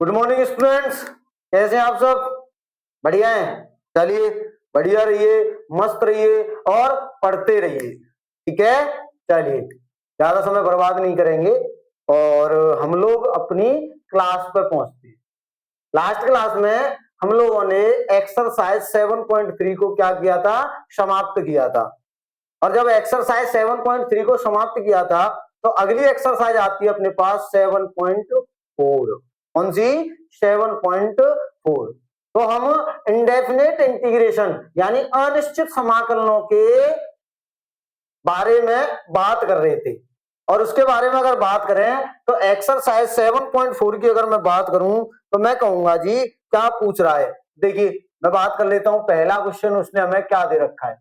Good morning students, कैसे हैं आप सब? बढ़िया हैं। चलिए, बढ़िया रहिए, मस्त रहिए और पढ़ते रहिए। ठीक है, चलिए ज्यादा समय बर्बाद नहीं करेंगे और हम लोग अपनी क्लास पे पहुंचते हैं। लास्ट क्लास में हम लोगों ने एक्सरसाइज 7.3 को क्या किया था? समाप्त किया था। और जब एक्सरसाइज 7.3 को समाप्त किया था तो अगली एक्सरसाइज आती है अपने पास 7.4। कौन सी? 7.4। तो हम इंडेफिनेट इंटीग्रेशन यानी अनिश्चित समाकलनों के बारे में बात कर रहे थे। और उसके बारे में अगर बात करें तो एक्सरसाइज 7.4 की अगर मैं बात करूं तो मैं कहूंगा जी क्या पूछ रहा है। देखिए, मैं बात कर लेता हूं। पहला क्वेश्चन उसने हमें क्या दे रखा है?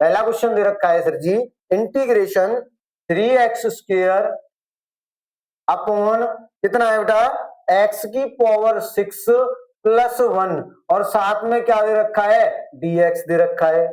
पहला क्वेश्चन दे रखा है सर जी, इंटीग्रेशन 3x² अपॉन कितना है बेटा? x की पावर 6 प्लस 1 और साथ में क्या दे रखा है? dx दे रखा है।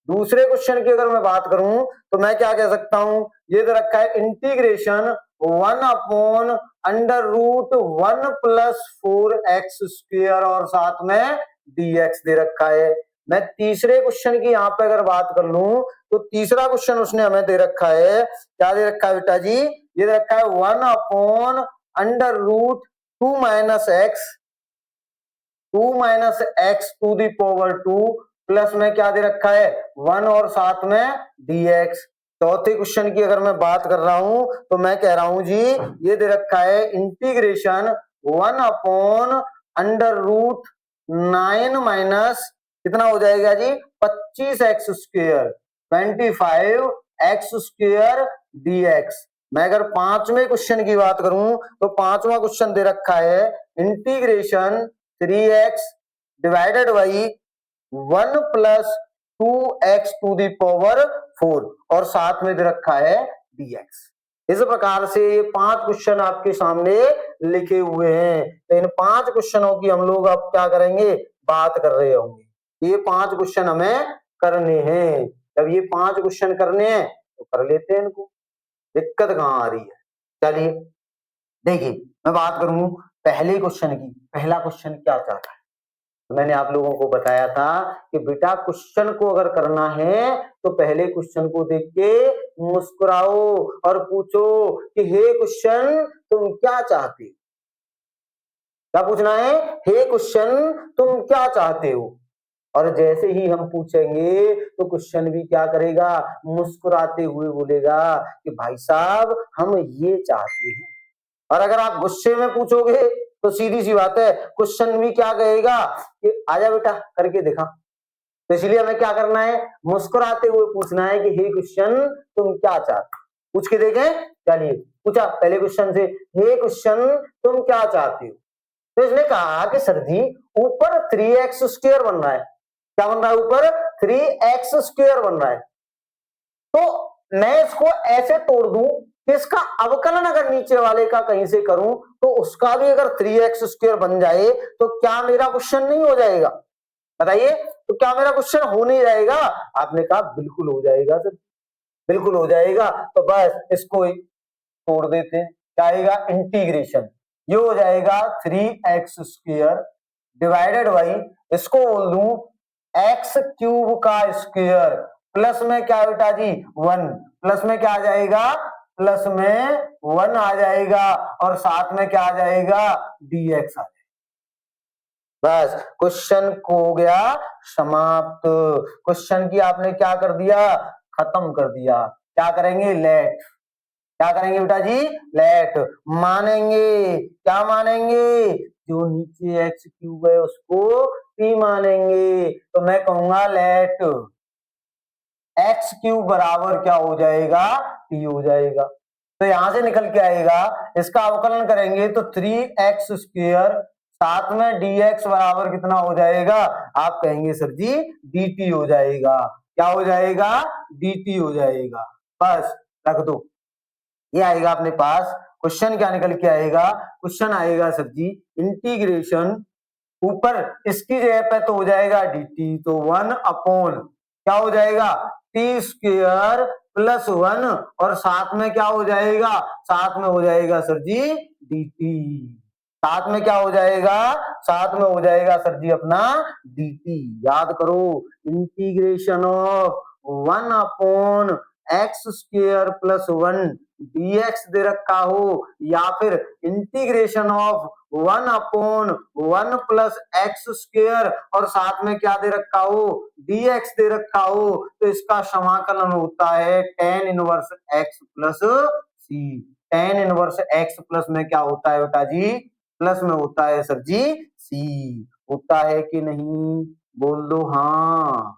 दूसरे क्वेश्चन की अगर मैं बात करूं तो मैं क्या कह सकता हूं? ये दे रखा है integration 1 upon under root 1 plus 4x² और साथ में dx दे रखा है। मैं तीसरे क्वेश्चन की यहां पे अगर बात कर लूं तो तीसरा क्वेश्चन उसने हमें दे रखा है, क्या दे रखा है बेटा जी? ये दे रखा है 1 upon under root 2 minus X to the power 2 plus में क्या दे रखा है? 1 और साथ में dx। चौथे क्वेश्चन की अगर मैं बात कर रहा हूं तो मैं कह रहा हूं जी ये दे रखा है integration 1 upon under root 9 minus कितना हो जाएगा जी? 25x², 25x² dx। मैं अगर पांचवें क्वेश्चन की बात करूं तो पांचवा क्वेश्चन दे रखा है integration 3x divided by 1 plus 2x to the power 4 और साथ में दे रखा है dx। इस प्रकार से ये 5 क्वेश्चन आपके सामने लिखे हुए हैं। तो इन 5 क्वेश्चनों की हम लोग अब क्या करेंगे? बात कर रहे होंगे। ये 5 क्वेश्चन हमें करने हैं। जब ये 5 क्वेश्चन करने हैं तो कर लेते हैं इनको, दिक्कत कहां आ रही है? चलिए देखिए, मैं बात करूं पहले क्वेश्चन की। पहला क्वेश्चन क्या चाहता है? तो मैंने आप लोगों को बताया था कि बेटा क्वेश्चन को अगर करना है तो पहले क्वेश्चन को देख के मुस्कुराओ और पूछो कि हे क्वेश्चन तुम क्या चाहते हो? क्या पूछना है? हे क्वेश्चन तुम क्या चाहते हो? और जैसे ही हम पूछेंगे तो क्वेश्चन भी क्या करेगा? मुस्कुराते हुए बोलेगा कि भाई साहब हम ये चाहते हैं। और अगर आप गुस्से में पूछोगे तो सीधी सी बात है, क्वेश्चन भी क्या कहेगा कि आजा बेटा करके दिखा। तो इसलिए हमें क्या करना है? मुस्कुराते हुए पूछना है कि हे क्वेश्चन तुम क्या चाहते? पूछ के देखें। चलिए, पूछा पहले क्वेश्चन से, हे क्वेश्चन तुम क्या चाहते हो? तो इसने कहा कि सर जी ऊपर 3x² बन रहा है। क्या बन रहा है? ऊपर 3x² बन रहा है। तो मैं इसको ऐसे तोड़ दूं कि इसका अवकलन अगर नीचे वाले का कहीं से करूं तो उसका भी अगर 3x² बन जाए तो क्या मेरा क्वेश्चन नहीं हो जाएगा? बताइए, तो क्या मेरा क्वेश्चन हो नहीं जाएगा? आपने कहा बिल्कुल हो जाएगा सर, बिल्कुल हो जाएगा। तो बस इसको तोड़ देते हैं। क्या आएगा? इंटीग्रेशन ये हो जाएगा 3x² डिवाइडेड बाई, इसको बोल दूं x³ का स्क्वायर प्लस में क्या बेटा जी? 1 प्लस में क्या आ जाएगा? प्लस में 1 आ जाएगा और साथ में क्या आ जाएगा? dx आ जाएगा। बस क्वेश्चन को हो गया समाप्त। क्वेश्चन की आपने क्या कर दिया? खत्म कर दिया। क्या करेंगे? लेट। क्या करेंगे बेटा जी? लेट मानेंगे। क्या मानेंगे? जो नीचे x³ है उसको p मानेंगे। तो मैं कहूंगा लेट x³ बराबर क्या हो जाएगा? p हो जाएगा। तो यहां से निकल के आएगा, इसका अवकलन करेंगे तो 3x² साथ में dx बराबर कितना हो जाएगा? आप कहेंगे सर जी dt हो जाएगा। क्या हो जाएगा? dt हो जाएगा। बस रख दो। ये आएगा अपने पास। क्वेश्चन क्या निकल के आएगा? क्वेश्चन आएगा सर जी इंटीग्रेशन, ऊपर इसकी जगह पे तो हो जाएगा dt, तो 1 अपॉन क्या हो जाएगा? t² प्लस 1 और साथ में क्या हो जाएगा? साथ में हो जाएगा सर जी dt। साथ में क्या हो जाएगा, साथ में हो जाएगा सर जी अपना dt। याद करो, इंटीग्रेशन ऑफ 1/x² + 1 dx दे रखा हो, या फिर इंटीग्रेशन ऑफ 1/1 + x² और साथ में क्या दे रखा हो, dx दे रखा हो, तो इसका समाकलन होता है tan inverse x plus c। tan inverse x plus में क्या होता है बेटा जी, प्लस में होता है सर जी c। होता है कि नहीं, बोल दो हाँ,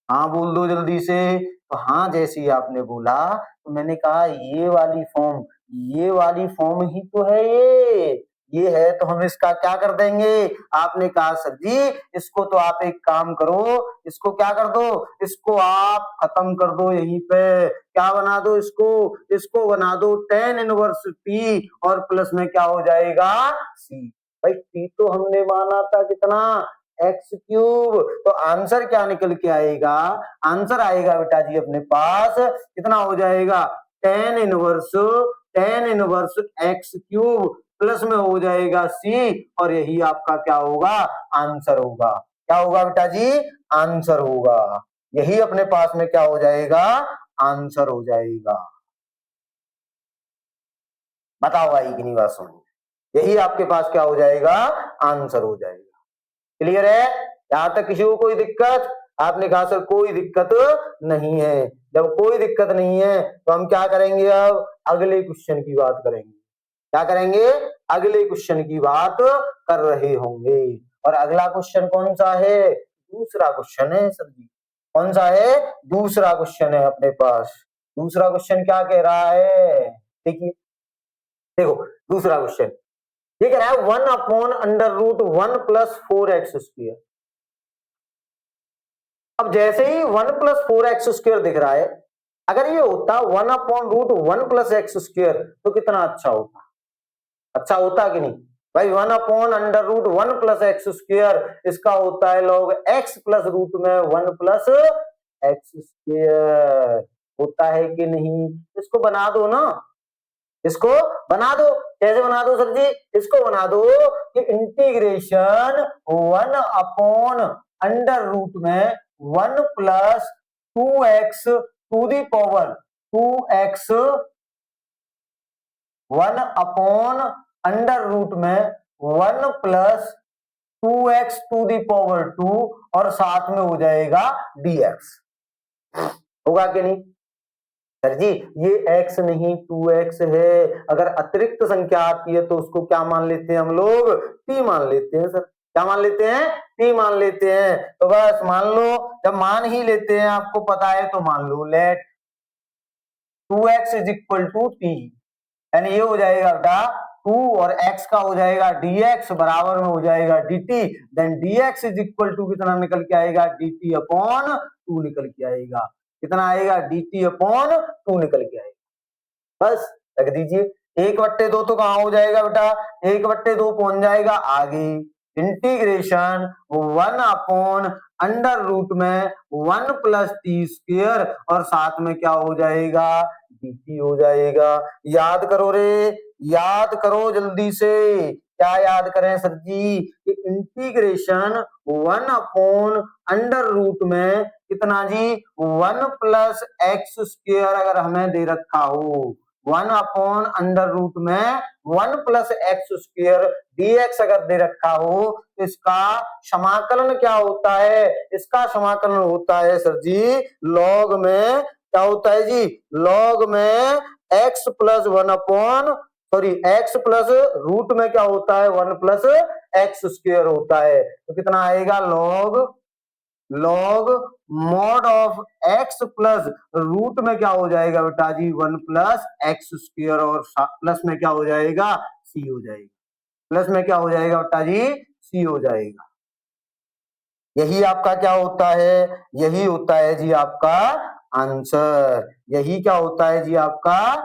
हाँ बोल दो जल्दी से। तो हाँ जैसे ही आपने बोला तो मैंने कहा ये वाली फॉर्म, ये वाली फॉर्म ही तो है ये है, तो हम इसका क्या कर देंगे। आपने कहा सर जी इसको तो आप एक काम करो, इसको क्या कर दो, इसको आप खत्म कर दो यहीं पे, क्या बना दो इसको, इसको बना दो tan इनवर्स t और प्लस में क्या हो जाएगा c। भाई t तो हमने माना था कितना, x³ तो आंसर क्या निकल के आएगा, आंसर आएगा बेटा जी अपने पास कितना हो जाएगा, tan इनवर्स x³ प्लस में हो जाएगा c, और यही आपका क्या होगा, आंसर होगा। क्या होगा बेटा जी, आंसर होगा। यही अपने पास में क्या हो जाएगा, आंसर हो जाएगा। बताओ भाई कि नहीं बात सुन, यही आपके पास क्या हो जाएगा, आंसर हो जाएगा। क्लियर है, यहां तक किसी को कोई दिक्कत। आपने कहा सर कोई दिक्कत नहीं है। जब कोई दिक्कत नहीं है तो हम क्या करेंगे, अब अगले क्वेश्चन की बात करेंगे। क्या करेंगे, अगले क्वेश्चन की बात कर रहे होंगे। और अगला क्वेश्चन कौन सा है, दूसरा क्वेश्चन है सर जी। कौन सा है, दूसरा क्वेश्चन है अपने पास। दूसरा क्वेश्चन क्या कह रहा है, देखिए देखो दूसरा क्वेश्चन ये कह रहा है 1/√1 + 4x²। अब जैसे ही 1 + 4x² दिख रहा है, अगर ये होता 1/√1 + x² तो कितना अच्छा होता, अच्छा होता कि नहीं भाई। 1/√1 + x² इसका होता है log x प्लस रूट में 1 + x²। होता है कि नहीं, इसको बना दो ना, इसको बना दो। कैसे बना दो सर जी, इसको बना दो कि integration 1/√1 + 2x to the power 2x 1/√1 + 2x to the power 2 और साथ में हो जाएगा dx। होगा कि नहीं सर जी, ये x नहीं 2x है। अगर अतिरिक्त संख्या आती है तो उसको क्या मान लेते हैं हम लोग, t मान लेते हैं सर। क्या मान लेते हैं, t मान लेते हैं। तो बस मान लो, जब मान ही लेते हैं आपको पता है तो मान लो लेट 2x = t, यानी ये हो जाएगा बेटा 2 और x का हो जाएगा dx बराबर में हो जाएगा dt। देन dx = कितना निकल के आएगा, dt/2 निकल के आएगा। कितना आएगा, dt/2 निकल के आएगा। बस रख दीजिए। 1/2 तो कहां हो जाएगा बेटा, 1/2 पहुंच जाएगा आगे। इंटीग्रेशन 1/√1 + t² और साथ में क्या हो जाएगा, dt हो जाएगा। याद करो रे, याद करो जल्दी से। क्या याद करें सर जी, कि इंटीग्रेशन 1/√, कितना जी 1 + x² अगर हमें दे रखा हो, 1/√1 + x² dx अगर दे रखा हो तो इसका समाकलन क्या होता है, इसका समाकलन होता है सर जी लॉग में, क्या होता है जी, लॉग में x + 1 sorry x plus root में क्या होता है 1 + x² होता है। तो कितना आएगा, log mod of x plus root में क्या हो जाएगा बेटा जी 1 + x² और प्लस में क्या हो जाएगा, c हो जाएगा। प्लस में क्या हो जाएगा बेटा जी, c हो जाएगा। यही आपका क्या होता है, यही होता है जी आपका आंसर। यही क्या होता है जी आपका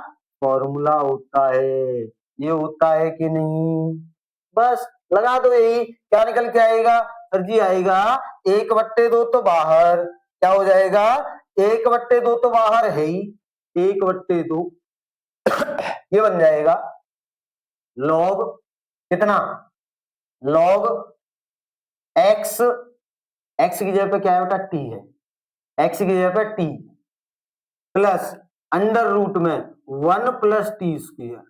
फॉर्मूला होता है। ये होता है कि नहीं, बस लगा दो यही। क्या निकल के आएगा सर जी, आएगा 1/2 तो बाहर, क्या हो जाएगा 1/2 तो बाहर है ही, 1/2 ये बन जाएगा लॉग कितना log x, x की जगह पे क्या है बेटा t है, x की जगह पे t प्लस अंडर रूट में 1 प्लस टी स्क्वायर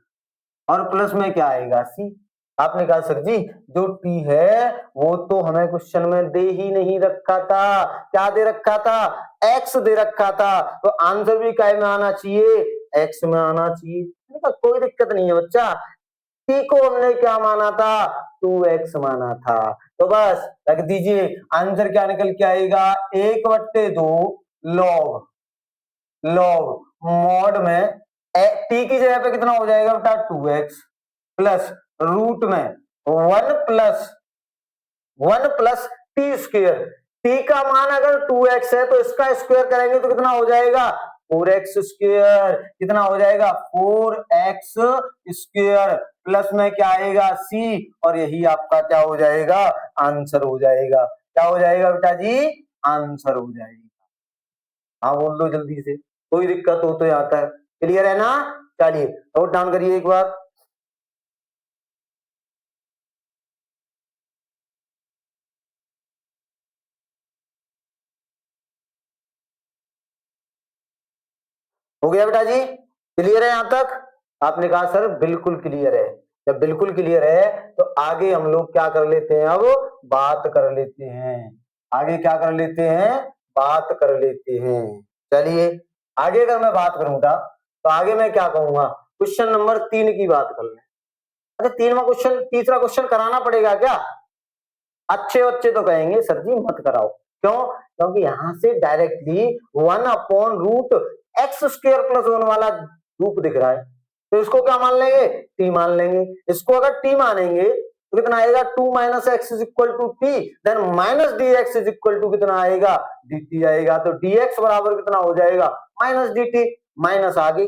और प्लस में क्या आएगा c। आपने कहा सर जी जो t है वो तो हमें क्वेश्चन में दे ही नहीं रखा था, क्या दे रखा था, x दे रखा था, तो आंसर भी काय में आना चाहिए, x में आना चाहिए। कोई दिक्कत नहीं है बच्चा, t को हमने क्या माना था, 2x माना था, तो बस रख दीजिए। आंसर क्या निकल के आएगा, 1/2 लॉग मॉड में t की जगह पे कितना हो जाएगा बेटा 2x प्लस रूट में 1 प्लस टी स्क्वायर। टी का मान अगर 2x है तो इसका स्क्वायर करेंगे तो कितना हो जाएगा 4x स्क्वायर, कितना हो जाएगा 4x स्क्वायर प्लस में क्या आएगा c, और यही आपका क्या हो जाएगा आंसर हो जाएगा। क्या हो जाएगा बेटा जी, आंसर हो जाएगा। हाँ बोल दो जल्दी से, कोई दिक्कत हो तो यहाँ तक क्लियर है ना। चलिए नोट डाउन करिए एक बार। हो गया बेटा जी, क्लियर है यहाँ तक। आपने कहा सर बिल्कुल क्लियर है, जब बिल्कुल क्लियर है तो आगे हम लोग क्या कर लेते हैं, अब बात कर लेते हैं। आगे क्या कर लेते हैं, बात कर लेते हैं। चलिए आगे अगर मैं बात करूंगा तो आगे मैं क्या कहूंगा, क्वेश्चन नंबर 3 की बात कर ले। अच्छा तीसरा क्वेश्चन कराना पड़ेगा क्या, अच्छे बच्चे तो कहेंगे सर जी मत कराओ, क्यों, क्योंकि यहां से डायरेक्टली 1/√x² + 1 वाला रूप दिख रहा है, तो इसको क्या मान लेंगे, t मान लेंगे। इसको अगर t मानेंगे तो कितना आएगा 2 - x = t, देन -dx कितना आएगा dt आएगा, तो dx बराबर कितना हो जाएगा -dt, माइनस आगे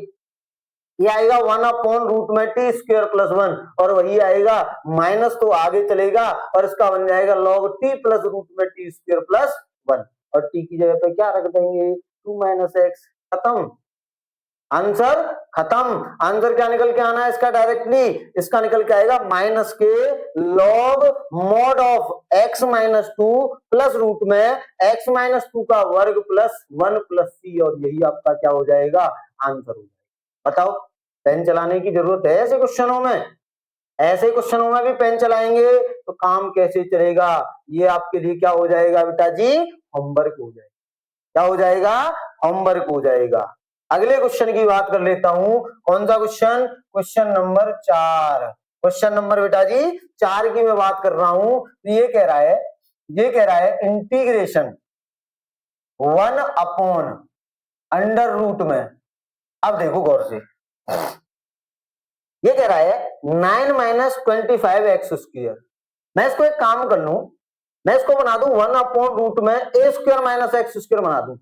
ये आएगा 1/√t² + 1 और वही आएगा माइनस तो आगे चलेगा और इसका बन जाएगा log t + √t² + 1 और t की जगह पे क्या रख देंगे 2 - x, खत्म, आंसर खत्म। आंसर क्या निकल के आना है इसका, डायरेक्टली इसका निकल के आएगा माइनस के log mod of x - 2 plus root में x - 2 का वर्ग प्लस 1 + c, और यही आपका क्या हो जाएगा आंसर हो जाएगा। बताओ पेन चलाने की जरूरत है ऐसे क्वेश्चनों में, ऐसे क्वेश्चनों में भी पेन चलाएंगे तो काम कैसे चलेगा, ये आपके लिए क्या हो जाएगा बेटा जी होमवर्क हो जाएगा। क्या हो जाएगा, होमवर्क हो जाएगा। अगले क्वेश्चन की बात कर लेता हूं, कौन सा question, question number 4। Question number बेटा जी 4 की मैं बात कर रहा हूं, तो ये कह रहा है इंटीग्रेशन 1/√, में अब देखो गौर से, ये कह रहा है 9 - 25x²। मैं इसको एक काम कर लूं, मैं इसको बना दूं 1/√, में a² - x² बना दूं,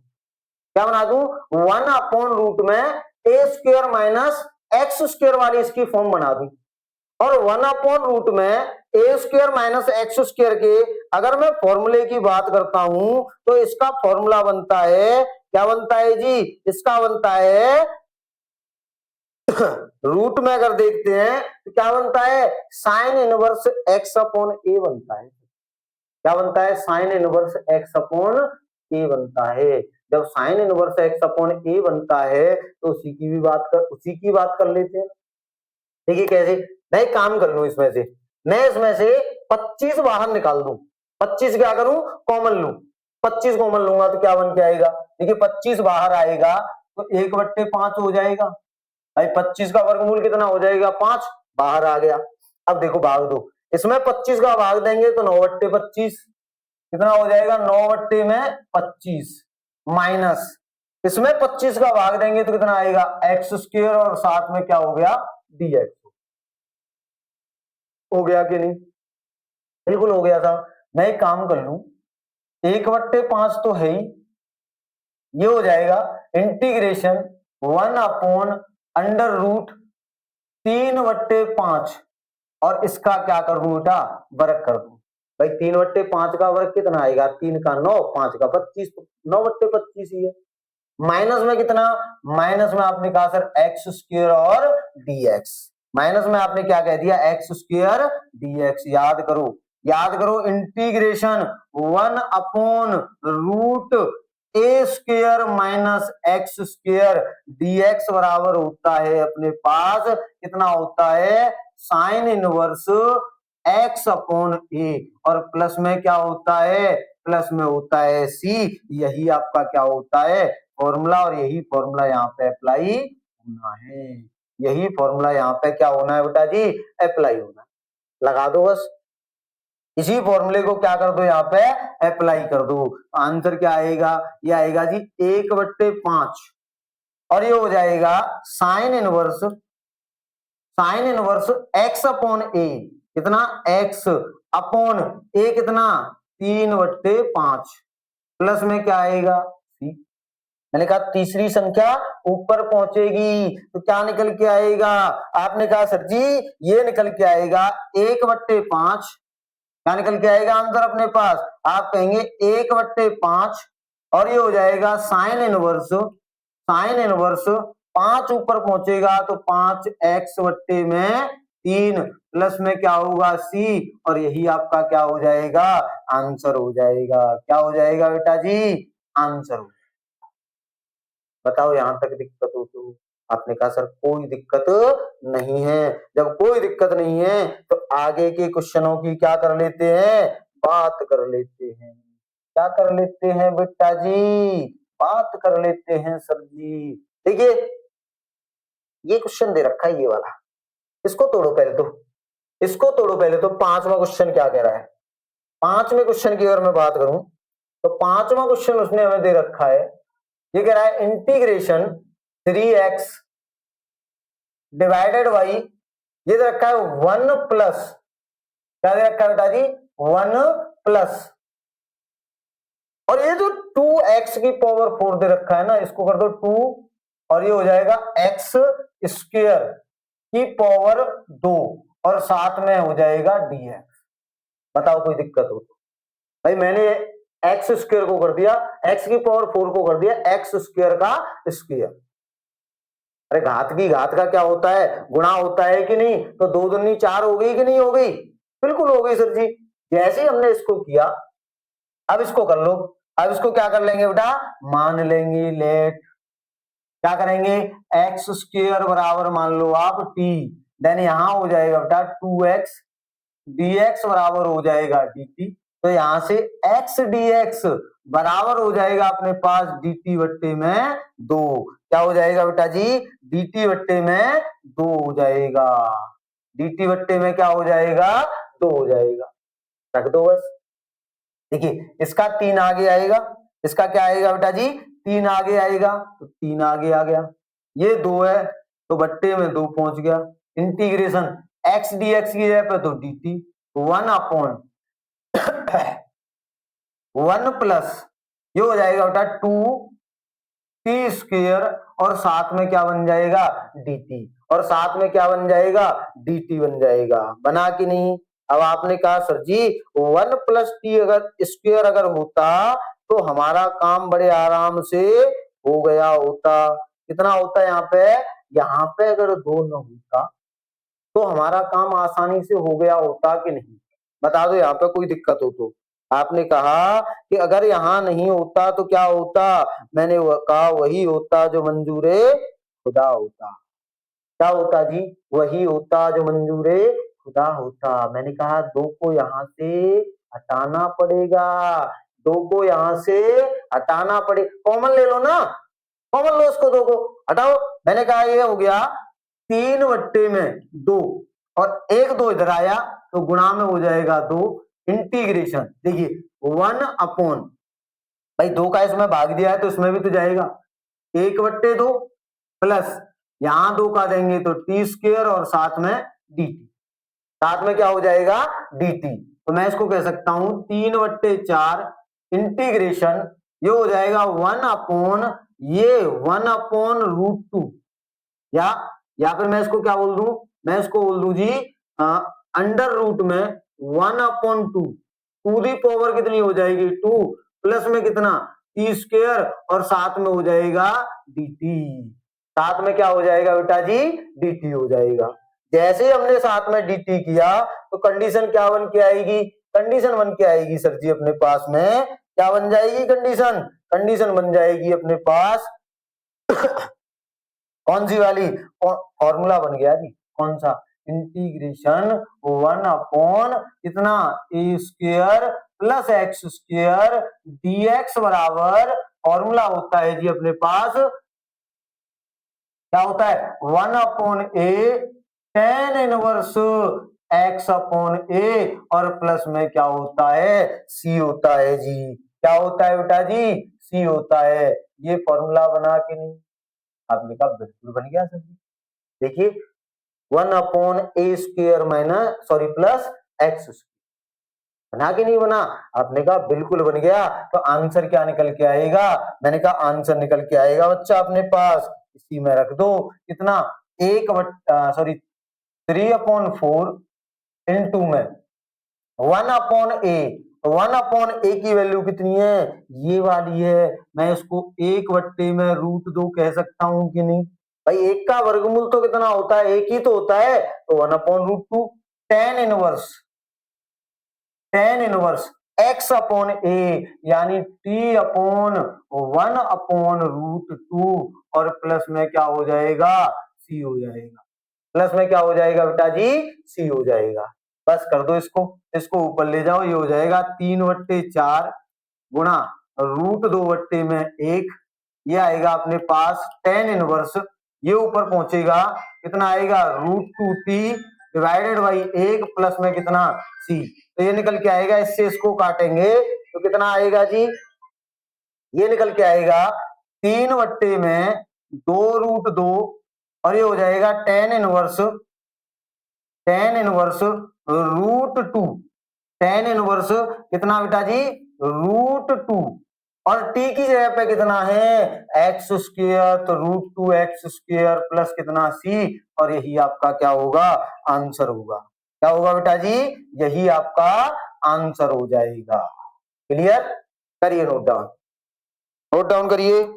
क्या बना दूं 1/√, में a² - x² वाली इसकी फॉर्म बना दूं, और 1/√, में a² - x² के अगर मैं फॉर्मूले की बात करता हूं तो इसका फॉर्मूला बनता है, क्या बनता है जी, इसका बनता है रूट में अगर देखते हैं तो क्या बनता है sin इनवर्स x/a बनता है। क्या बनता है sin इनवर्स x/a बनता है। जब sin इनवर्स x/a बनता है तो उसी की बात कर लेते हैं। देखिए कैसे, मैं एक काम कर लूं, मैं इसमें से 25 बाहर निकाल दूं, 25 क्या करूं कॉमन लूं, 25 कॉमन लूंगा तो क्या बन के आएगा, देखिए 25 बाहर आएगा तो 1/5 हो जाएगा भाई, 25 का वर्गमूल कितना हो जाएगा 5, बाहर आ गया। अब देखो भाग दो, इसमें 25 का भाग देंगे तो 9/25 कितना हो जाएगा 9/25 माइनस इसमें 25 का भाग देंगे तो कितना आएगा x² और साथ में क्या हो गया dx। हो गया कि नहीं, बिल्कुल हो गया था। मैं एक काम कर लूं, 1/5 तो है ही, ये हो जाएगा इंटीग्रेशन 1/√3/5 और इसका क्या कर दूं बेटा वर्ग कर दूं। भाई 3/5 का वर्ग कितना आएगा, 3 का 9, 5 का 25, 9/25 ही है। माइनस में कितना, माइनस में आपने कहा सर x² और dx, माइनस में आपने क्या कह दिया, एक्स स्क्वायर dx। याद करो इंटीग्रेशन 1/रूट a square minus x square dx बराबर होता है अपने पास कितना होता है, sine inverse x upon a, और प्लस में क्या होता है, प्लस में होता है सी। यही आपका क्या होता है फॉर्मूला, और यही फॉर्मूला यहाँ पे अप्लाई होना है। यही फॉर्मूला यहाँ पे क्या होना है बेटा जी, अप्लाई होना है। लगा दो बस, इसी फॉर्मूले को क्या कर दो, यहाँ पे अप्लाई कर दो। आंसर क्या आएगा, ये आएगा जी 1/5, और ये हो जाएगा साइन इनवर्स x अपॉन ए, कितना x अपॉन ए कितना 3/5, प्लस में क्या आएगा c। मैंने कहा तीसरी संख्या ऊपर पहुंचेगी तो क्या निकल के आएगा, आपने कहा सर जी ये निकल के आएगा 1/5, क्या निकल के आएगा आंसर अपने पास, आप कहेंगे 1/5, और ये हो जाएगा साइन इनवर्स 5 ऊपर पहुंचेगा तो 5x/3, प्लस में क्या होगा c, और यही आपका क्या हो जाएगा, आंसर हो जाएगा। क्या हो जाएगा बेटा जी, आंसर हो। बताओ यहां तक दिक्कत हो तो, आपने कहा सर कोई दिक्कत नहीं है। जब कोई दिक्कत नहीं है तो आगे के क्वेश्चनों की क्या कर लेते हैं, बात कर लेते हैं। क्या कर लेते हैं बेटा जी, बात कर लेते हैं सर जी। देखिए ये क्वेश्चन दे रखा है ये वाला, इसको तोड़ो पहले तो, इसको तोड़ो पहले तो। पांचवा क्वेश्चन क्या कह रहा है, पांचवें क्वेश्चन की अगर मैं बात करूं तो पांचवा क्वेश्चन उसने हमें दे रखा है, ये कह रहा है इंटीग्रेशन 3x डिवाइडेड बाई, ये दे रखा है 1 प्लस, क्या दे रखा है बेटा जी 1 प्लस, और ये जो 2x की पावर 4 दे रखा है ना, इसको कर दो 2, और ये हो जाएगा x स्क्वायर की पावर 2, और साथ में हो जाएगा dx। बताओ कोई दिक्कत हो तो। भाई मैंने x स्क्वायर को कर दिया, x की पावर 4 को कर दिया x स्क्वायर का स्क्वायर। अरे घात की घात का क्या होता है, गुणा होता है कि नहीं, तो 2 दूनी 4 हो गई कि नहीं हो गई, बिल्कुल हो गई सर जी। जैसे ही हमने इसको किया, अब इसको कर लो, अब इसको क्या कर लेंगे बेटा, मान लेंगे लेट, क्या करेंगे एक्स स्क्वायर बराबर मान लो आप t, देन यहां हो जाएगा बेटा 2x dx बराबर हो जाएगा dt, तो यहां से x dx बराबर हो जाएगा अपने पास dt बट्टे में 2। क्या हो जाएगा बेटा जी, dt बट्टे में 2 हो जाएगा, dt बट्टे में क्या हो जाएगा 2 हो जाएगा। रख दो बस। देखिए इसका 3 आगे आएगा, इसका क्या आएगा बेटा जी 3 आगे आएगा, तो 3 आगे आ गया, ये 2 है तो बट्टे में 2 पहुंच गया। इंटीग्रेशन x dx की जगह पे तो dt 1 प्लस ये हो जाएगा बेटा 2t स्क्वायर, और साथ में क्या बन जाएगा dt, और साथ में क्या बन जाएगा dt बन जाएगा, बना कि नहीं। अब आपने कहा सर जी 1 प्लस टी अगर स्क्वायर अगर होता तो हमारा काम बड़े आराम से हो गया होता। कितना होता है यहाँ पे अगर 2 न होता तो हमारा काम आसानी से हो गया होता कि नहीं, बता दो यहाँ पे कोई दिक्कत हो तो। आपने कहा कि अगर यहाँ नहीं होता तो क्या होता, मैंने कहा वही होता जो मंजूरे खुदा होता। क्या होता जी, वही होता जो मंजूरे खुदा होता। मैंने कहा 2 को यहाँ से हटाना पड़ेगा, 2 को यहाँ से हटाना पड़े, कॉमन ले लो ना, कॉमन लो उसको, 2 को हटाओ। मैंने कहा ये हो गया 3/2, और 1 2 इधर आया तो गुणा में हो जाएगा 2, इंटीग्रेशन देखिए 1 अपॉन, भाई 2 का इसमें भाग दिया है तो इसमें भी तो जाएगा 1/2, प्लस यहां 2 का देंगे तो टी स्क्वायर, और साथ में dt, साथ में क्या हो जाएगा dt, तो मैं इसको कह सकता हूं 3/4 इंटीग्रेशन, ये हो जाएगा 1 अपॉन ये 1/√2, या फिर मैं इसको क्या बोल दूं, मैं इसको बोल दूं जी अंडर रूट में 1/2, टू दी पावर कितनी हो जाएगी 2, प्लस में कितना टी स्क्वायर, और साथ में हो जाएगा dt, साथ में क्या हो जाएगा बेटा जी dt हो जाएगा। जैसे ही हमने साथ में dt किया तो कंडीशन क्या बन के आएगी, कंडीशन बन के आएगी सर जी अपने पास में क्या बन जाएगी, कंडीशन कंडीशन बन जाएगी अपने पास कौन सी वाली, फॉर्मूला बन गया जी कौन सा, इंटीग्रेशन 1 कितना a square plus x square dx बराबर फॉर्मूला होता है जी अपने पास क्या होता है 1/a tan इनवर्स x/a और प्लस में क्या होता है c होता है जी, क्या होता है बेटा जी c होता है। ये फॉर्मूला बना के नहीं, आपने कहा बिल्कुल बन गया सर जी। देखिए 1/a square minus sorry plus x बना के नहीं बना, आपने कहा बिल्कुल बन गया। तो आंसर क्या निकल के आएगा, मैंने कहा आंसर निकल के आएगा बच्चा अपने पास इसी में रख दो कितना एक सॉरी 3/4 इंटू में 1/a, 1/a की वैल्यू कितनी है ये वाली है, मैं इसको 1/2 में √2 कह सकता हूं कि नहीं, भाई एक का वर्गमूल तो कितना होता है एक ही तो होता है, तो 1/√2 tan इनवर्स x/a यानी t/1/√2 और प्लस में क्या हो जाएगा c हो जाएगा, प्लस में क्या हो जाएगा बेटा जी c हो जाएगा। बस कर दो इसको, इसको ऊपर ले जाओ, ये हो जाएगा 3/4 गुणा √2/1, ये आएगा अपने पास tan इनवर्स, ये ऊपर पहुंचेगा कितना आएगा √2t डिवाइडेड बाई 1 प्लस में कितना c, तो ये निकल के आएगा, इससे इसको काटेंगे तो कितना आएगा जी, ये निकल के आएगा 3/2 में 2√2 और ये हो जाएगा tan इनवर्स √2, tan इनवर्स कितना बेटा जी √2 और t की जगह पे कितना है एक्स स्क्वायर, तो √2x² प्लस कितना c और यही आपका क्या होगा आंसर होगा, क्या होगा बेटा जी यही आपका आंसर हो जाएगा। क्लियर, करिए नोट डाउन, नोट डाउन करिए।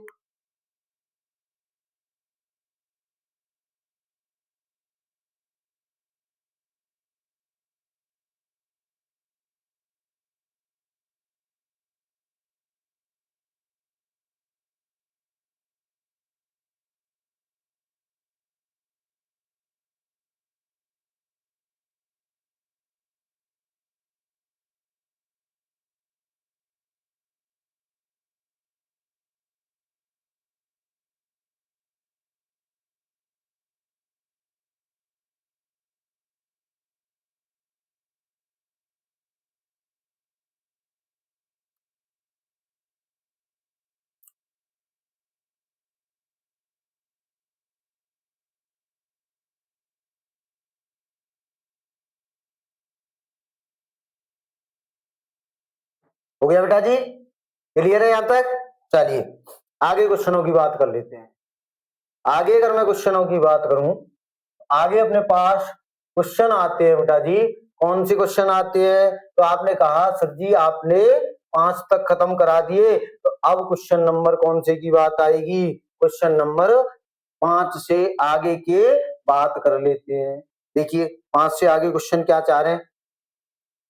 हो गया बेटा जी, क्लियर है यहां तक, चलिए आगे क्वेश्चनों की बात कर लेते हैं। आगे अगर मैं क्वेश्चनों की बात करूं, आगे अपने पास क्वेश्चन आते हैं बेटा जी, कौन सी क्वेश्चन आते हैं, तो आपने कहा सर जी आपने 5 तक खत्म करा दिए, तो अब क्वेश्चन नंबर कौन से की बात आएगी, क्वेश्चन नंबर 5 से आगे के बात कर लेते हैं। देखिए 5 से आगे क्वेश्चन क्या चाह रहे हैं,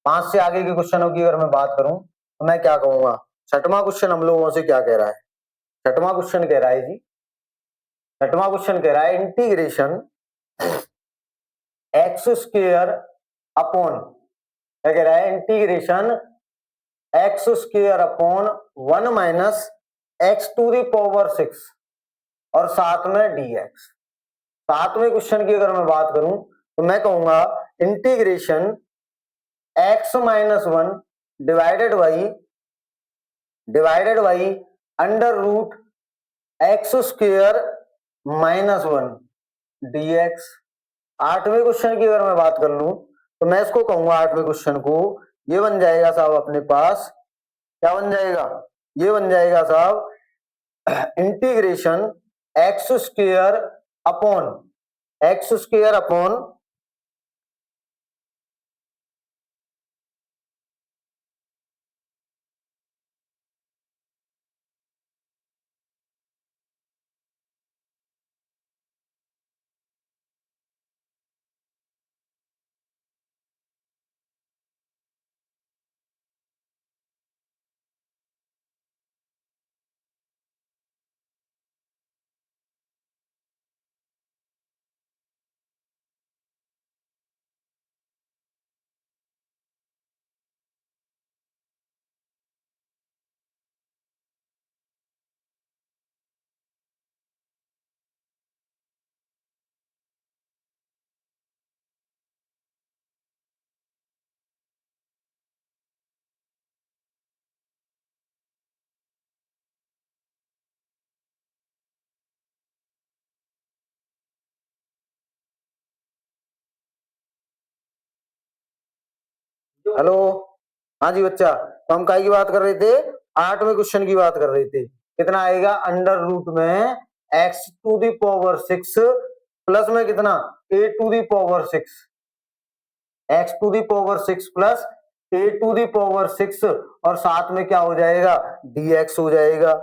5 से आगे के क्वेश्चनों की अगर मैं बात करूं तो मैं क्या कहूंगा, छठवां क्वेश्चन हम लोगों से क्या कह रहा है, छठवां क्वेश्चन कह रहा है जी, छठवां क्वेश्चन कह रहा है इंटीग्रेशन x² अपॉन, क्या कह रहा है इंटीग्रेशन x² 1 - x⁴ और साथ में dx। सातवें क्वेश्चन की अगर मैं बात करूं तो मैं कहूंगा integration x-1 divided by √x² -1 dx। आठवें क्वेश्चन की अगर मैं बात कर लूं तो मैं इसको कहूंगा आठवें क्वेश्चन को, ये बन जाएगा साहब अपने पास, क्या बन जाएगा, ये बन जाएगा साहब इंटीग्रेशन x² अपॉन हेलो, हाँ जी बच्चा, तो हम काय की बात कर रहे थे? 8वें क्वेश्चन की बात कर रहे थे। कितना आएगा? अंडर रूट में x⁶ प्लस में कितना a⁶ x⁶ प्लस a⁶ और साथ में क्या हो जाएगा? dx हो जाएगा।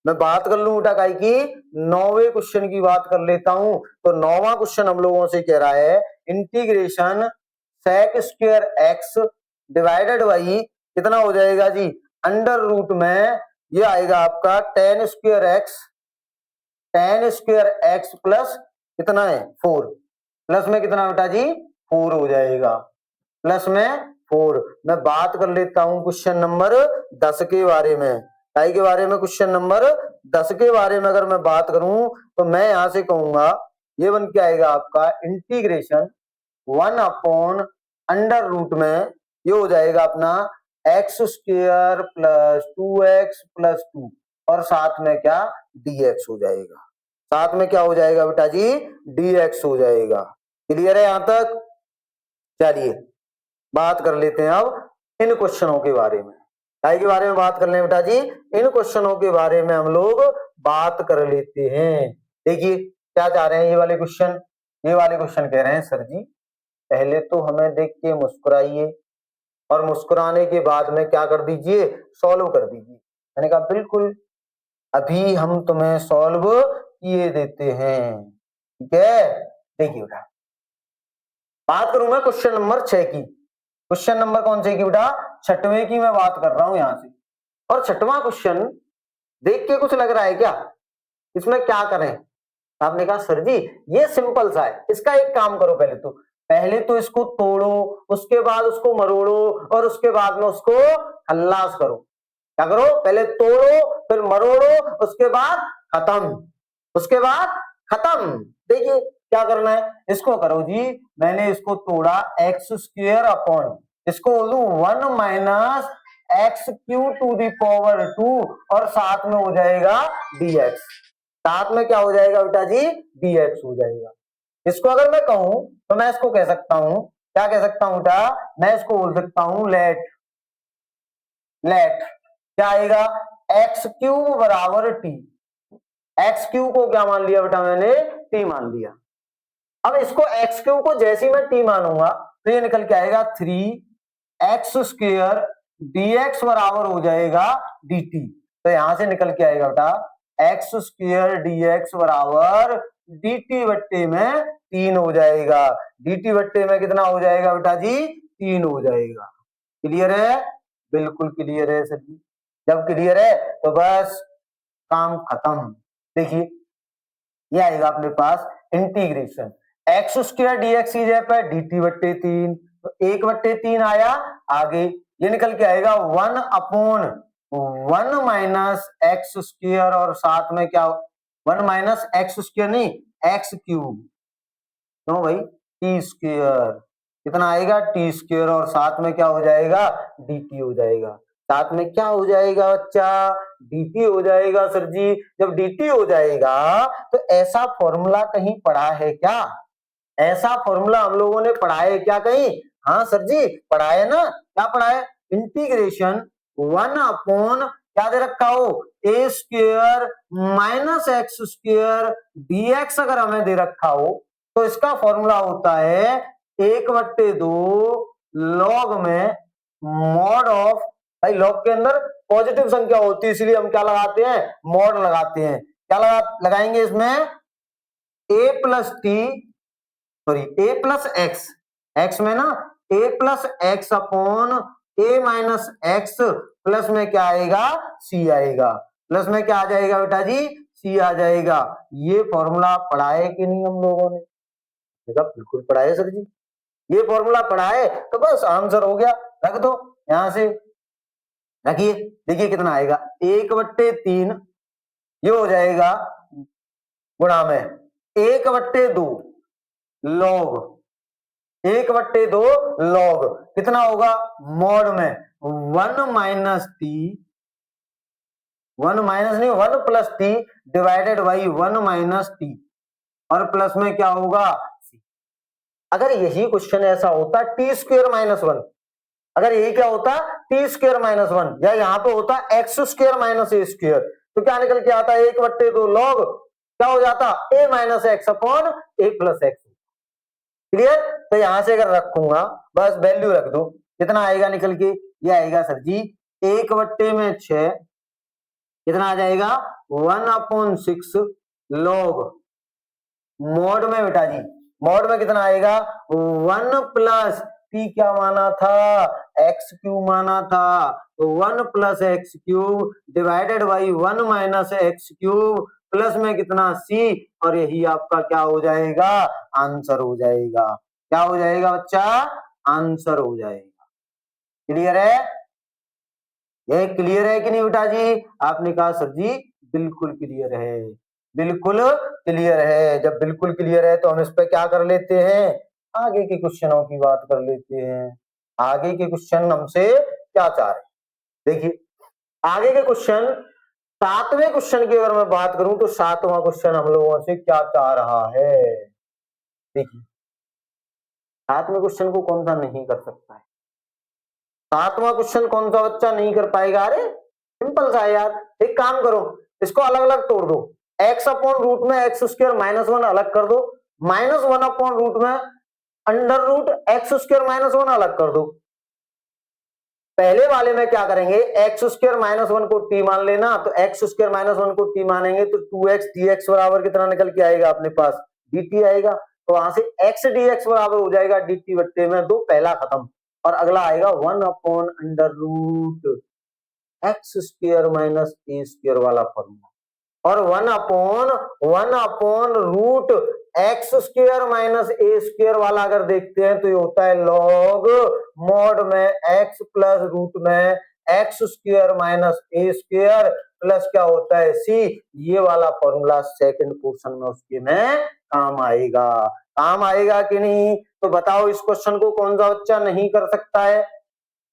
मैं बात कर लूं बेटा काय की 9वें क्वेश्चन की बात कर लेता हूं। तो 9वां क्वेश्चन हम लोगों से कह रहा है integration sec² x divided by कितना हो जाएगा जी? अंडर रूट में ये आएगा आपका tan² x प्लस कितना है 4 प्लस में कितना बेटा जी? 4 हो जाएगा, प्लस में 4। मैं बात कर लेता हूं क्वेश्चन नंबर 10 के बारे में। काय के बारे में? क्वेश्चन नंबर 10 के बारे में अगर मैं बात करूं तो मैं यहां से कहूंगा ये बन के आएगा आपका इंटीग्रेशन 1 अपॉन अंडर रूट में ये हो जाएगा अपना x² प्लस 2x प्लस 2 और साथ में क्या? dx हो जाएगा। साथ में क्या हो जाएगा बेटा जी? dx हो जाएगा। क्लियर है यहां तक? चलिए बात कर लेते हैं अब इन क्वेश्चनों के बारे में। काय के बारे में बात कर लें बेटा जी? इन क्वेश्चनों के बारे में हम लोग बात कर लेते हैं। देखिए क्या चाह रहे हैं ये वाले क्वेश्चन? ये वाले क्वेश्चन कह रहे हैं सर जी पहले तो हमें देख के मुस्कुराइए और मुस्कुराने के बाद में क्या कर दीजिए? सॉल्व कर दीजिए। मैंने कहा बिल्कुल, अभी हम तुम्हें सॉल्व किए देते हैं। ठीक है, देखिए बेटा बात करूं मैं क्वेश्चन नंबर 6 की। क्वेश्चन नंबर कौन से की बेटा? 6वें की मैं बात कर रहा हूं यहां से। और 6वां क्वेश्चन देख के कुछ लग रहा है क्या? इसमें क्या करें? आपने कहा सर जी ये सिंपल सा है, इसका एक काम करो, पहले तो इसको तोड़ो, उसके बाद उसको मरोड़ो और उसके बाद में उसको खल्लास करो। क्या करो? पहले तोड़ो फिर मरोड़ो उसके बाद खत्म, उसके बाद खत्म। देखिए क्या करना है, इसको करो जी, मैंने इसको तोड़ा x² अपॉन इसको बोलू 1 माइनस x³ और साथ में हो जाएगा dx। साथ में क्या हो जाएगा बेटा जी? dx हो जाएगा। इसको अगर मैं कहूं तो मैं इसको कह सकता हूं, क्या कह सकता हूं बेटा? मैं इसको बोल सकता हूं लेट क्या आएगा? x³ बराबर t। x³ को क्या मान लिया बेटा मैंने? t मान लिया। अब इसको x³ को जैसे ही मैं t मानूंगा तो ये निकल के आएगा 3x² dx बराबर हो जाएगा dt। तो यहां से निकल के आएगा बेटा x² dx बराबर dt बट्टे में 3 हो जाएगा। dt बट्टे में कितना हो जाएगा बेटा जी? 3 हो जाएगा। क्लियर है? बिल्कुल क्लियर है सर जी। जब क्लियर है तो बस काम खत्म। देखिए ये आएगा अपने पास इंटीग्रेशन x² dx की जगह पर dt बट्टे 3, तो 1/3 आया। आगे ये निकल के आएगा 1 अपॉन 1 माइनस x² और साथ में क्या? 1 माइनस x² नहीं x³ क्यों भाई? t²। कितना आएगा? t² और साथ में क्या हो जाएगा? dt हो जाएगा। साथ में क्या हो जाएगा बच्चा? dt हो जाएगा सर जी। जब dt हो जाएगा तो ऐसा फॉर्मूला कहीं पढ़ा है क्या? ऐसा फॉर्मूला हम लोगों ने पढ़ा है क्या कहीं? हाँ सर जी पढ़ा है ना। क्या पढ़ा है? इंटीग्रेशन 1 अपॉन क्या दे रखा हो? a² माइनस x² dx अगर हमें दे रखा हो तो इसका फॉर्मूला होता है 1/2 लॉग में मॉड ऑफ, भाई लॉग के अंदर पॉजिटिव संख्या होती है इसलिए हम क्या लगाते हैं? मॉड लगाते हैं। क्या लगाएंगे इसमें? a plus T sorry a plus x, x में ना a plus x upon a minus x plus में क्या आएगा? c आएगा। प्लस में क्या आ जाएगा बेटा जी? c आ जाएगा। ये फॉर्मूला पढ़ा है कि नहीं हम लोगों ने? देखा बिल्कुल पढ़ा है सर जी। ये फॉर्मूला पढ़ा है तो बस आंसर हो गया। रख दो यहां से, रखिए। देखिए कितना आएगा? 1/3 ये हो जाएगा गुणा में 1/2 लॉग 1/2 लॉग कितना होगा? मॉड में 1 माइनस टी 1 माइनस नहीं 1 plus T divided by 1 minus T और प्लस में क्या होगा? अगर यही क्वेश्चन ऐसा होता t² -1, अगर यही क्या होता टी स्क्वायर माइनस 1, या यहाँ पे होता x square minus a square, तो क्या निकल के आता 1/2 लॉग क्या हो जाता ए माइनस एक्स अपॉन ए प्लस एक्स। क्लियर? तो यहां से अगर रखूंगा बस वैल्यू रख दो, कितना आएगा निकल के, ये आएगा सर जी 1/6, कितना आ जाएगा 1/6 लॉग मॉड में बेटा जी, मॉड में कितना आएगा 1 प्लस पी क्या माना था एक्स क्यूब माना था, तो 1 plus x cube divided by 1 minus x cube plus में कितना सी, और यही आपका क्या हो जाएगा आंसर हो जाएगा। क्या हो जाएगा बच्चा आंसर हो जाएगा। क्लियर है? ये क्लियर है कि नहीं बेटा जी? आपने कहा सर जी बिल्कुल क्लियर है, बिल्कुल क्लियर है। जब बिल्कुल क्लियर है तो हम इस पे क्या कर लेते हैं आगे के क्वेश्चनों की बात कर लेते हैं। आगे के क्वेश्चन हमसे क्या चाह रहे देखिए, आगे के क्वेश्चन 7वें क्वेश्चन की अगर मैं बात करूं तो 7वां क्वेश्चन हम लोगों से क्या चाह रहा है। देखिए 7वें क्वेश्चन को कौन सा नहीं कर सकता है, 7वां क्वेश्चन कौन सा बच्चा नहीं कर पाएगा? अरे सिंपल सा है यार, एक काम करो इसको अलग अलग तोड़ दो, एक्स अपॉन रूट में एक्स स्क्वायर माइनस 1 अलग कर दो, माइनस 1 अपॉन रूट में under root x square minus 1 अलग कर दो। पहले वाले में क्या करेंगे एक्स स्क्वायर माइनस 1 को टी मान लेना, तो एक्स स्क्वायर माइनस 1 को टी मानेंगे तो 2x dx बराबर कितना निकल के आएगा अपने पास dt आएगा, तो वहां से x dx बराबर हो जाएगा dt बट्टे में 2, पहला खत्म, और अगला आएगा 1 upon under root x square minus a square वाला फॉर्मूला, और 1 upon root x square minus a square वाला अगर देखते हैं तो ये होता है लॉग मॉड में एक्स प्लस रूट में x square minus a square plus क्या होता है सी। ये वाला फॉर्मूला सेकंड पोर्शन में उसके में काम आएगा, काम आएगा कि नहीं? तो बताओ इस क्वेश्चन को कौन सा बच्चा नहीं कर सकता है,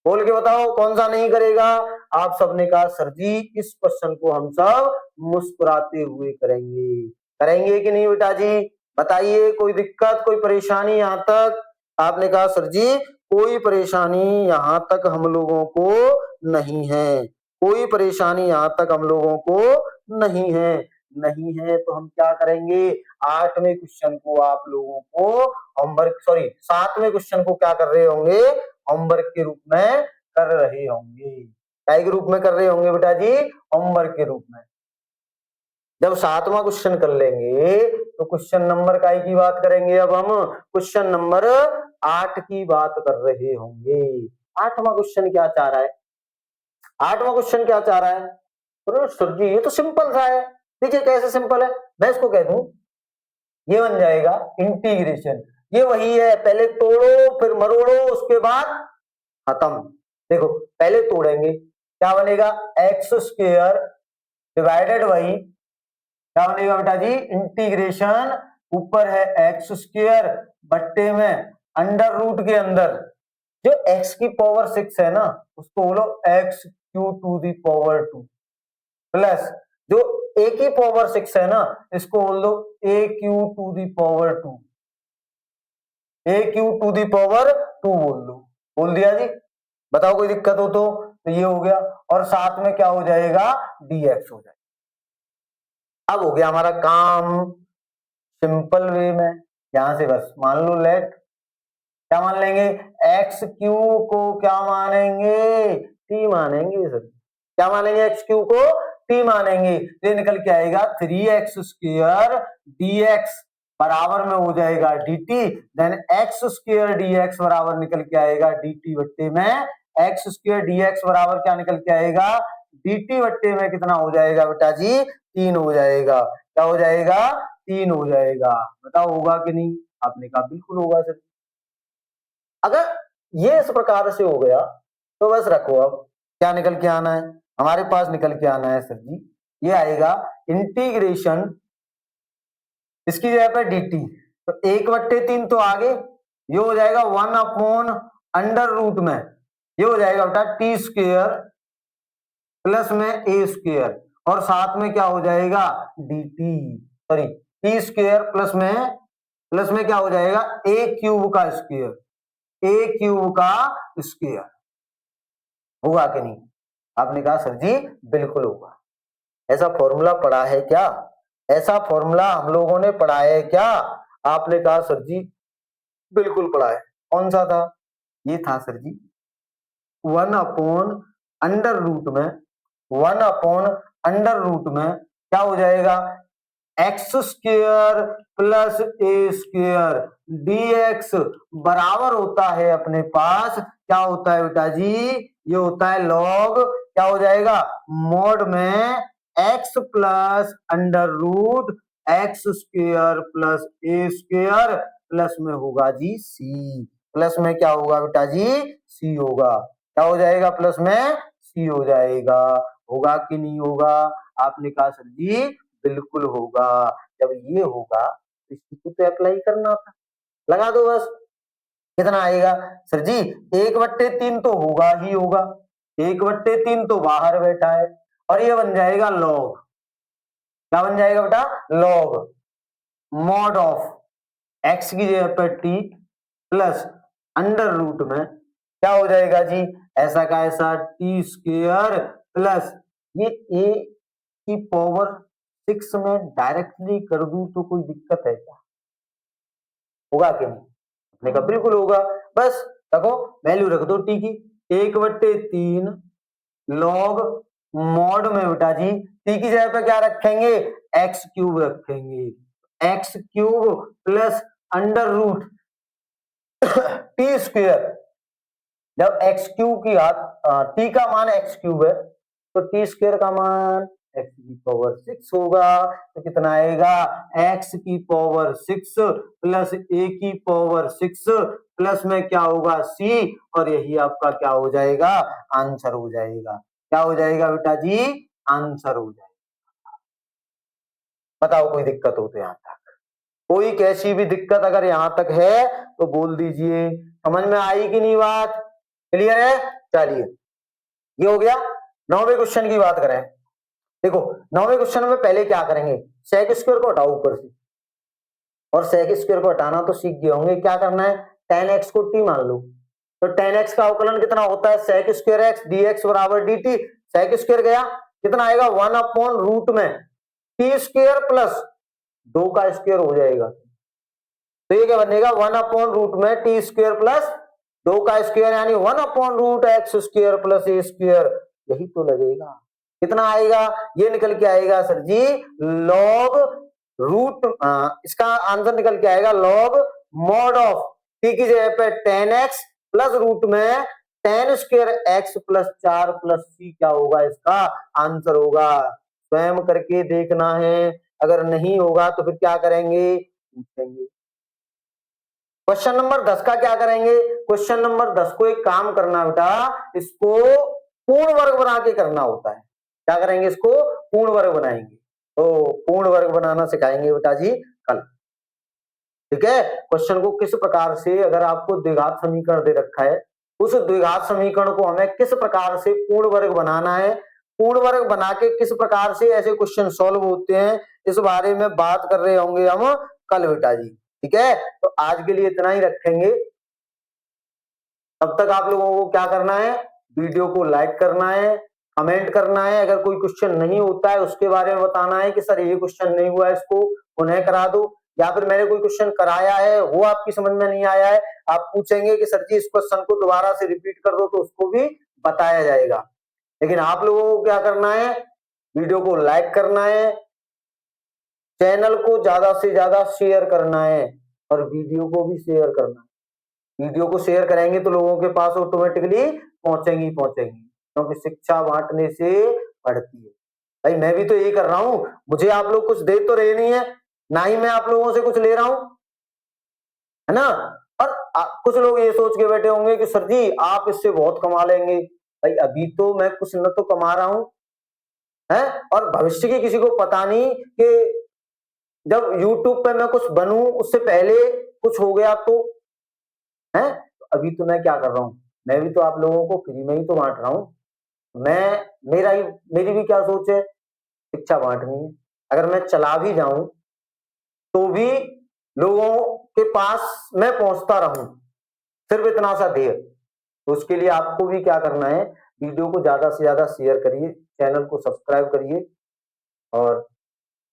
बोल के बताओ कौन सा नहीं करेगा? आप सबने कहा सर जी इस क्वेश्चन को हम सब मुस्कुराते हुए करेंगे, करेंगे कि नहीं बेटा जी? बताइए कोई दिक्कत कोई परेशानी यहाँ तक? आपने कहा सर जी कोई परेशानी यहाँ तक हम लोगों को नहीं है, कोई परेशानी यहाँ तक हम लोगों को नहीं है। नहीं है तो हम क्या करेंगे 8वें क्वेश्चन को आप लोगों को होमवर्क, सॉरी 7वें क्वेश्चन को क्या कर रहे होंगे होमवर्क के रूप में कर रहे होंगे। क्या के रूप में कर रहे होंगे बेटा जी? होमवर्क के रूप में। जब 7वां क्वेश्चन कर लेंगे तो क्वेश्चन नंबर काय की बात करेंगे, अब हम क्वेश्चन नंबर 8 की बात कर रहे होंगे। 8वां क्वेश्चन क्या चाह रहा है? 8वां क्वेश्चन क्या चाह रहा है? अरे सर जी ये तो सिंपल सा है। देखिए कैसे सिंपल है, मैं इसको कह दूं ये बन जाएगा इंटीग्रेशन, ये वही है पहले तोड़ो फिर मरोड़ो उसके बाद खत्म। देखो पहले तोड़ेंगे क्या बनेगा एक्स स्क्वायर डिवाइडेड बाई क्या बनेगा बेटा जी इंटीग्रेशन, ऊपर है एक्स स्क्वायर बट्टे में अंडर रूट के अंदर जो x की पावर 6 है ना उसको बोलो x cube to the power 2 plus जो a की पावर 6 है ना इसको बोल दो a cube to the power 2, a cube to the power 2 बोल दो। बोल दिया जी? बताओ कोई दिक्कत हो तो ये हो गया, और साथ में क्या हो जाएगा dx हो जाएगा। अब हो गया हमारा काम सिंपल वे में, यहां से बस मान लो लेट क्या मान लेंगे एक्स क्यू को क्या मानेंगे टी मानेंगे सर, क्या मानेंगे एक्स क्यू को टी मानेंगे, ये निकल के आएगा 3x स्क्वायर dx बराबर में हो जाएगा dt, then x square dx बराबर निकल के आएगा dt बट्टे में एक्स स्क्वायर dx बराबर क्या निकल के आएगा dt बट्टे में कितना हो जाएगा बेटा जी 3 हो जाएगा। क्या हो जाएगा 3 हो जाएगा। बताओ होगा कि नहीं? आपने कहा बिल्कुल होगा सर। अगर ये इस प्रकार से हो गया तो बस रखो, अब क्या निकल के आना है हमारे पास? निकल के आना है सर जी ये आएगा इंटीग्रेशन इसकी जगह पे dt, तो 1/3 तो आगे ये हो जाएगा 1 अपॉन अंडर रूट में ये हो जाएगा बेटा टी स्क्वायर प्लस में ए स्क्वायर, और साथ में क्या हो जाएगा dt, sorry T square plus में क्या हो जाएगा ए क्यूब का स्क्वायर, ए क्यूब का स्क्वायर। होगा कि नहीं? आपने कहा सर जी बिल्कुल होगा। ऐसा फॉर्मूला पढ़ा है क्या? ऐसा फॉर्मूला हम लोगों ने पढ़ा है क्या? आपने कहा सर जी बिल्कुल पढ़ा है। कौन सा था? ये था सर जी 1/√में क्या हो जाएगा? X square plus a square D x बराबर होता है अपने पास क्या होता है बेटा जी? ये होता है लॉग क्या हो जाएगा? मोड में x plus √x square plus a square plus में होगा जी सी। प्लस में क्या होगा बेटा जी? सी होगा। क्या हो जाएगा? प्लस में सी हो जाएगा। होगा कि नहीं होगा? आपने कहा सर जी बिल्कुल होगा। जब ये होगा तो इसी को तो अप्लाई करना था। लगा दो बस। कितना आएगा? सर जी 1/3 तो होगा ही होगा। 1/3 तो बाहर बैठा है और ये बन जाएगा लॉग। क्या बन जाएगा बेटा? लॉग मॉड ऑफ एक्स की जगह पर टी प्लस √ में क्या हो जाएगा जी? ऐसा का ऐसा टी स्क्वेयर प्लस ये ए की पावर 6 में डायरेक्टली कर दूं तो कोई दिक्कत है क्या? होगा कि नहीं? आपने कहा बिल्कुल होगा। बस रखो, वैल्यू रख दो टी की 1/3 लॉग मॉड में बेटा जी टी की जगह पे क्या रखेंगे? एक्स क्यूब रखेंगे। X cube plus √ T square. जब एक्स क्यूब की टी का मान एक्स क्यूब है तो टी स्क्वेयर का मान एक्स की पावर 6 होगा। तो कितना आएगा? एक्स की पावर 6 प्लस ए की पावर 6 प्लस में क्या होगा? सी। और यही आपका क्या हो जाएगा? आंसर हो जाएगा। क्या हो जाएगा बेटा जी? आंसर हो जाएगा। बताओ कोई दिक्कत हो तो यहां तक? कोई कैसी भी दिक्कत अगर यहां तक है तो बोल दीजिए। समझ में आई कि नहीं बात? क्लियर है? चलिए ये हो गया। 9वें क्वेश्चन की बात करें। देखो 9वें क्वेश्चन में पहले क्या करेंगे? सेक स्क्वायर को हटाओ ऊपर से, और सेक स्क्वायर को हटाना तो सीख गए होंगे। क्या करना है? tan x को t मान लो। तो tan x का अवकलन कितना होता है? सेक स्क्वायर एक्स dx बराबर dt। सेक स्क्वायर गया कितना आएगा? 1/√ में टी स्क्वायर प्लस 2 का स्क्वायर हो जाएगा। तो ये क्या बनेगा? 1/√ में टी स्क्वायर प्लस 2 का स्क्वायर यानी 1/√x स्क्वायर प्लस ए स्क्वायर। यही तो लगेगा। कितना आएगा? ये निकल के आएगा सर जी लॉग रूट, इसका आंसर निकल के आएगा लॉग मॉड ऑफ टी की जगह पे tan x प्लस रूट में tan square x plus 4 plus c क्या होगा? इसका आंसर होगा। स्वयं करके देखना है। अगर नहीं होगा तो फिर क्या करेंगे? पूछेंगे। क्वेश्चन नंबर 10 का क्या करेंगे? क्वेश्चन नंबर 10 को एक काम करना बेटा, इसको पूर्ण वर्ग बना के करना होता है। क्या करेंगे? इसको पूर्ण वर्ग बनाएंगे। तो पूर्ण वर्ग बनाना सिखाएंगे बेटा जी कल। ठीक है? क्वेश्चन को किस प्रकार से, अगर आपको द्विघात समीकरण दे रखा है, उस द्विघात समीकरण को हमें किस प्रकार से पूर्ण वर्ग बनाना है, पूर्ण वर्ग बना के किस प्रकार से ऐसे क्वेश्चन सॉल्व होते हैं, इस बारे में बात कर रहे होंगे हम कल बेटा जी। ठीक है? तो आज के लिए इतना ही रखेंगे। तब तक आप लोगों को क्या करना है? वीडियो को लाइक करना है, कमेंट करना है। अगर कोई क्वेश्चन नहीं होता है उसके बारे में बताना है कि सर ये क्वेश्चन नहीं हुआ है, इसको पुनः करा दो, या फिर मैंने कोई क्वेश्चन कराया है वो आपकी समझ में नहीं आया है, आप पूछेंगे कि सर जी इस क्वेश्चन को दोबारा से रिपीट कर दो, तो उसको भी बताया जाएगा। लेकिन आप लोगों को क्या करना है? वीडियो को लाइक करना है, चैनल को ज्यादा से ज्यादा शेयर करना है, और वीडियो को भी शेयर करना है। वीडियो को शेयर करेंगे तो लोगों के पास ऑटोमेटिकली पहुंचेंगी, क्योंकि शिक्षा बांटने से बढ़ती है। भाई मैं भी तो यही कर रहा हूं, मुझे आप लोग कुछ दे तो रहे नहीं है, ना ही मैं आप लोगों से कुछ ले रहा हूं, है ना? और कुछ लोग ये सोच के बैठे होंगे कि सर जी आप इससे बहुत कमा लेंगे। भाई अभी तो मैं कुछ न तो कमा रहा हूं, है, और भविष्य की किसी को पता नहीं कि जब YouTube पे मैं कुछ बनूं उससे पहले कुछ हो गया तो, है। तो अभी तो मैं क्या कर रहा हूं? मैं भी तो आप लोगों को फ्री में ही तो बांट रहा हूं। मेरी भी क्या सोच है? शिक्षा बांटनी है। अगर मैं चला भी जाऊं तो भी लोगों के पास मैं पहुंचता रहूं, सिर्फ इतना सा ध्येय। तो उसके लिए आपको भी क्या करना है? वीडियो को ज्यादा से ज्यादा शेयर करिए, चैनल को सब्सक्राइब करिए और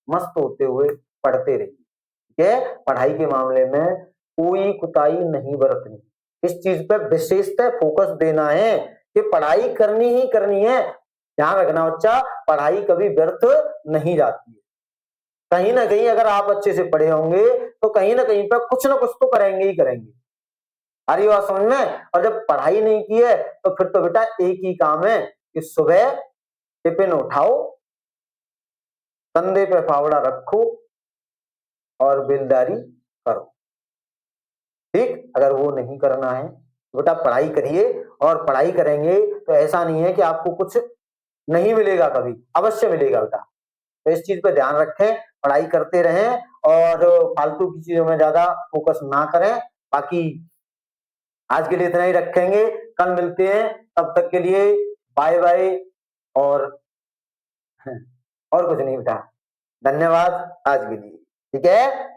मस्त होते हुए पढ़ते रहिए। ठीक है, पढ़ाई के मामले में कोई कुताही नहीं बरतनी, इस चीज पर विशेषतः फोकस देना है कि पढ़ाई करनी ही करनी है। ध्यान रखना बच्चा, पढ़ाई कभी व्यर्थ नहीं जाती है। कहीं ना कहीं अगर आप अच्छे से पढ़े होंगे तो कहीं ना कहीं पर कुछ ना कुछ तो करेंगे ही करेंगे। आ रही बात समझ में? और जब पढ़ाई नहीं की है तो फिर तो बेटा एक ही काम है कि सुबह टिफिन उठाओ, कंधे पे फावड़ा रखो और बिलदारी करो। ठीक, अगर वो नहीं करना है तो बेटा पढ़ाई करिए, और पढ़ाई करेंगे तो ऐसा नहीं है कि आपको कुछ नहीं मिलेगा, कभी अवश्य मिलेगा बेटा। तो इस चीज पे ध्यान रखें, पढ़ाई करते रहें और फालतू की चीजों में ज्यादा फोकस ना करें। बाकी आज के लिए इतना ही रखेंगे, कल मिलते हैं, तब तक के लिए बाय बाय। और और कुछ नहीं बेटा, धन्यवाद आज के लिए। ठीक है।